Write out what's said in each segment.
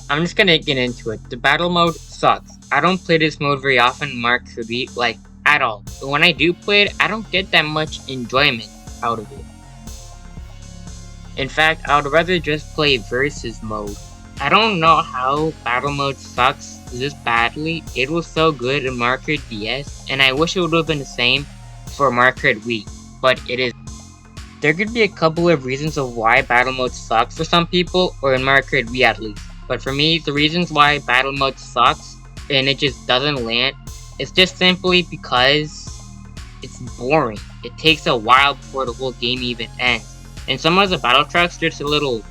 I'm just gonna get into it. The battle mode sucks. I don't play this mode very often in Mario Kart Wii, like, at all. But when I do play it, I don't get that much enjoyment out of it. In fact, I would rather just play versus mode. I don't know how battle mode sucks this badly. It was so good in Mario Kart DS, and I wish it would have been the same for Mario Kart Wii, but it is. There could be a couple of reasons of why battle mode sucks for some people, or in Mario Kart Wii at least. But for me, the reasons why battle mode sucks and it just doesn't land, it's just simply because it's boring. It takes a while before the whole game even ends. And some of the battle tracks are just a little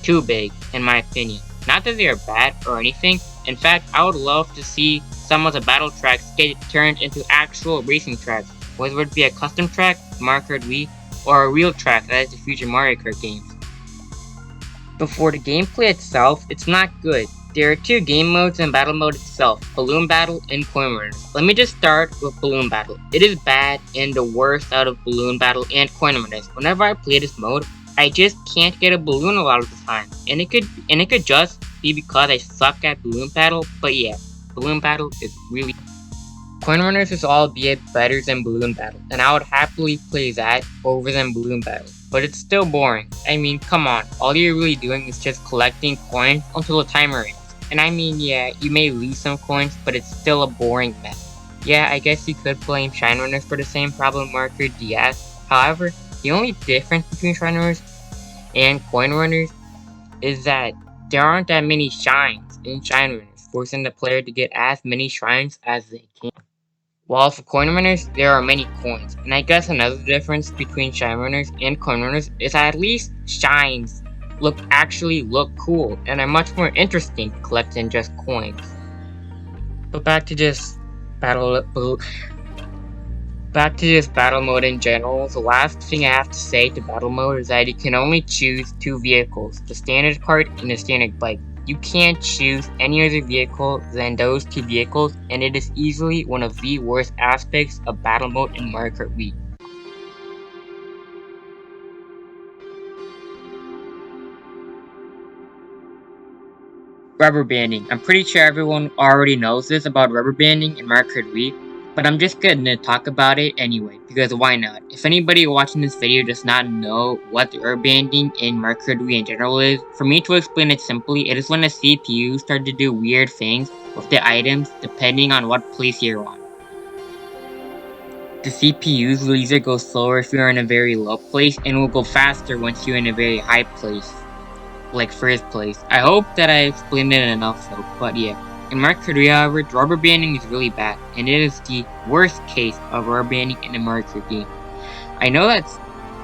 too big, in my opinion. Not that they are bad or anything. In fact, I would love to see some of the battle tracks get turned into actual racing tracks, whether it be a custom track, Mario Kart Wii, or a real track that is the future Mario Kart games. But for the gameplay itself, it's not good. There are two game modes in battle mode itself, Balloon Battle and Coin Runners. Let me just start with Balloon Battle. It is bad and the worst out of Balloon Battle and Coin Runners. Whenever I play this mode, I just can't get a balloon a lot of the time. And it could just be because I suck at Balloon Battle, but yeah, Balloon Battle is really... Coin Runners is albeit better than Balloon Battle, and I would happily play that over than Balloon Battle. But it's still boring. I mean, come on, all you're really doing is just collecting coins until the timer ends. And I mean, yeah, you may lose some coins, but it's still a boring mess. Yeah, I guess you could blame Shine Runners for the same problem Mario Kart DS. However, the only difference between Shine Runners and Coin Runners is that there aren't that many shines in Shine Runners, forcing the player to get as many shrines as they can. While for Coin Runners, there are many coins, and I guess another difference between Shine Runners and Coin Runners is that at least shines actually look cool and are much more interesting to collect than just coins. But back to just battle mode in general. The last thing I have to say to battle mode is that you can only choose two vehicles, the standard cart and the standard bike. You can't choose any other vehicle than those two vehicles, and it is easily one of the worst aspects of battle mode in Mario Kart Wii. Rubber banding. I'm pretty sure everyone already knows this about rubber banding in Mario Kart Wii, but I'm just gonna talk about it anyway, because why not? If anybody watching this video does not know what the rubber banding in Mario Kart Wii in general is, for me to explain it simply, it is when the CPU starts to do weird things with the items depending on what place you're on. The CPUs will either go slower if you're in a very low place, and will go faster once you're in a very high place, like first place. I hope that I explained it enough though, but yeah. In Mario Kart Wii, however, rubber banding is really bad, and it is the worst case of rubber banding in a Mario Kart game. I know that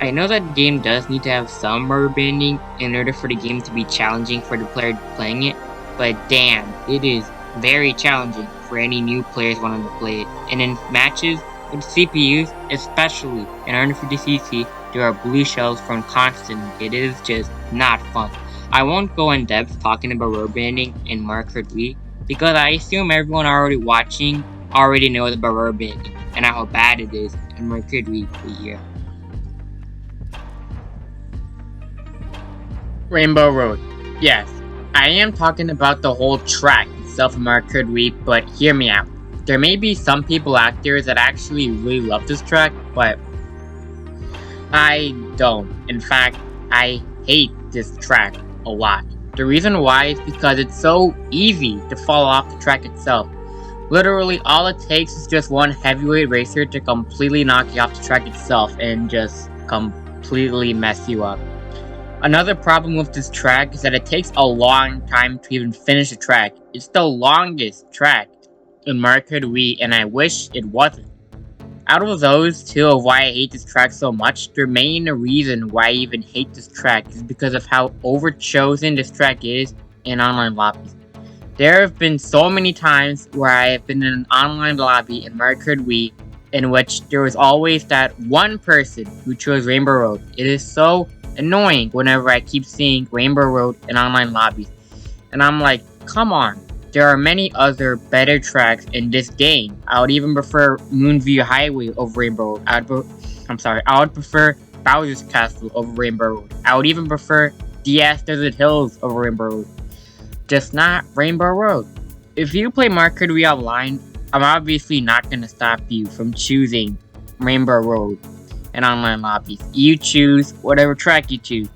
the game does need to have some rubber banding in order for the game to be challenging for the player playing it, but damn, it is very challenging for any new players wanting to play it. And in matches with CPUs, especially in under 50cc, there are blue shells from constantly. It is just not fun. I won't go in depth talking about rubber banding in Mario Kart Wii, because I assume everyone already watching already knows about rubber banding and how bad it is in Mario Kart Wii for a year. Rainbow Road. Yes, I am talking about the whole track itself in Mario Kart Wii, but hear me out. There may be some people out there that actually really love this track, but I don't. In fact, I hate this track a lot. The reason why is because it's so easy to fall off the track itself. Literally, all it takes is just one heavyweight racer to completely knock you off the track itself and just completely mess you up. Another problem with this track is that it takes a long time to even finish the track. It's the longest track in Mario Kart Wii, and I wish it wasn't. Out of those two of why I hate this track so much, the main reason why I even hate this track is because of how overchosen this track is in online lobbies. There have been so many times where I have been in an online lobby in Mario Kart Wii in which there was always that one person who chose Rainbow Road. It is so annoying whenever I keep seeing Rainbow Road in online lobbies. And I'm like, come on. There are many other better tracks in this game. I would even prefer Moonview Highway over Rainbow Road. I would prefer Bowser's Castle over Rainbow Road. I would even prefer DS Desert Hills over Rainbow Road. just not Rainbow Road. If you play Mario Kart Wii online, I'm obviously not gonna stop you from choosing Rainbow Road in online lobbies. You choose whatever track you choose.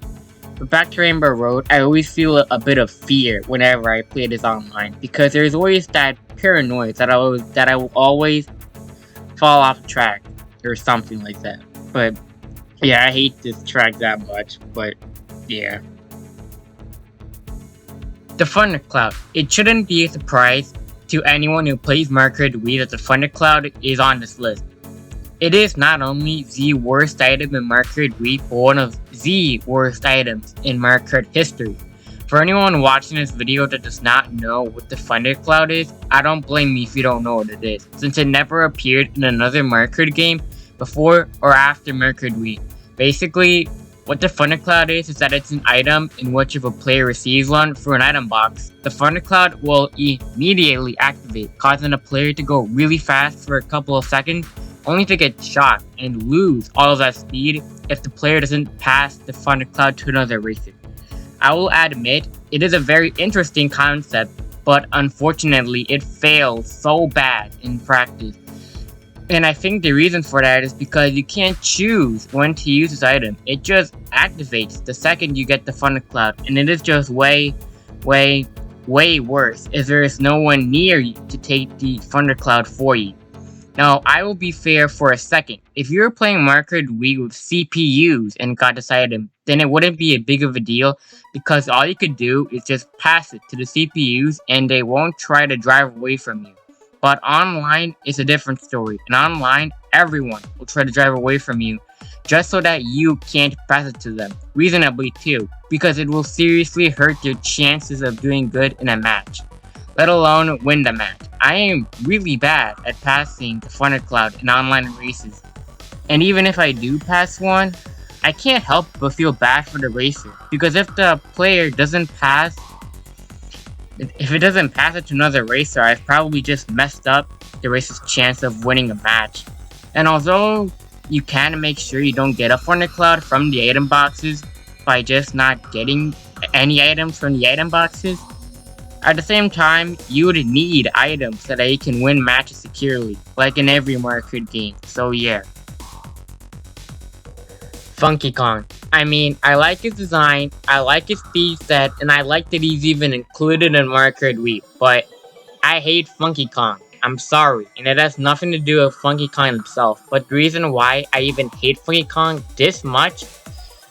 But back to Rainbow Road, I always feel a bit of fear whenever I play this online because there's always that paranoia that I will always fall off track or something like that. But yeah, I hate this track that much. But yeah. The Thundercloud. It shouldn't be a surprise to anyone who plays Mario Kart Wii that the Thundercloud is on this list. It is not only the worst item in Mario Kart Wii, but one of the worst items in Mario Kart history. For anyone watching this video that does not know what the Thundercloud is, I don't blame you if you don't know what it is, since it never appeared in another Mario Kart game before or after Mario Kart Wii. Basically, what the Thundercloud is that it's an item in which if a player receives one through an item box, the Thundercloud will immediately activate, causing a player to go really fast for a couple of seconds, only to get shot and lose all of that speed if the player doesn't pass the Thundercloud to another racer. I will admit, it is a very interesting concept, but unfortunately it fails so bad in practice. And I think the reason for that is because you can't choose when to use this item. It just activates the second you get the Thundercloud, and it is just way worse if there is no one near you to take the Thundercloud for you. Now, I will be fair for a second. If you're playing Mario Kart Wii with CPUs and got this item, then it wouldn't be a big of a deal because all you could do is just pass it to the CPUs and they won't try to drive away from you. But online is a different story, and online, everyone will try to drive away from you just so that you can't pass it to them, reasonably too, because it will seriously hurt your chances of doing good in a match, let alone win the match. I am really bad at passing the Thundercloud in online races, and even if I do pass one, I can't help but feel bad for the racer, because if the player doesn't pass, if it doesn't pass it to another racer, I've probably just messed up the racer's chance of winning a match. And although you can make sure you don't get a Thundercloud from the item boxes by just not getting any items from the item boxes, at the same time, you would need items so that you can win matches securely, like in every Mario Kart game, so yeah. Funky Kong. I mean, I like his design, I like his speed set, and I like that he's even included in Mario Kart Wii, but I hate Funky Kong. I'm sorry, and it has nothing to do with Funky Kong himself, but the reason why I even hate Funky Kong this much,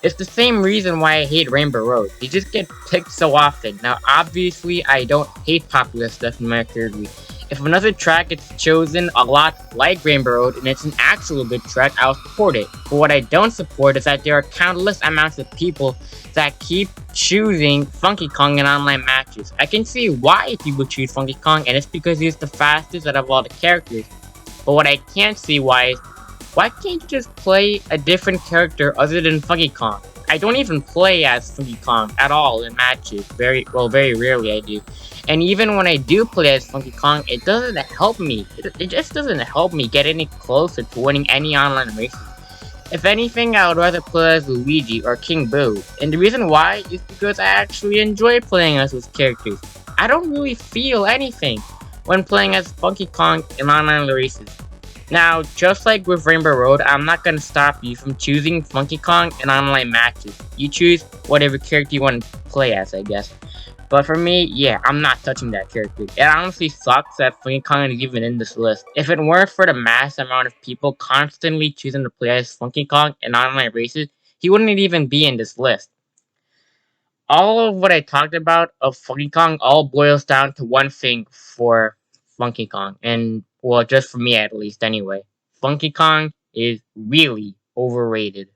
it's the same reason why I hate Rainbow Road. They just get picked so often. Now, obviously, I don't hate popular stuff in Mario Kart Wii. If another track gets chosen a lot like Rainbow Road and it's an actual good track, I'll support it. But what I don't support is that there are countless amounts of people that keep choosing Funky Kong in online matches. I can see why people choose Funky Kong, and it's because he's the fastest out of all the characters. But what I can't see why can't you just play a different character other than Funky Kong? I don't even play as Funky Kong at all in matches. Very rarely I do. And even when I do play as Funky Kong, it doesn't help me. It just doesn't help me get any closer to winning any online races. If anything, I would rather play as Luigi or King Boo. And the reason why is because I actually enjoy playing as those characters. I don't really feel anything when playing as Funky Kong in online races. Now, just like with Rainbow Road, I'm not gonna stop you from choosing Funky Kong in online matches. You choose whatever character you want to play as, I guess. But for me, yeah, I'm not touching that character. It honestly sucks that Funky Kong is even in this list. If it weren't for the mass amount of people constantly choosing to play as Funky Kong in online races, he wouldn't even be in this list. All of what I talked about of Funky Kong all boils down to one thing for Funky Kong, and well, just for me at least anyway. Funky Kong is really overrated.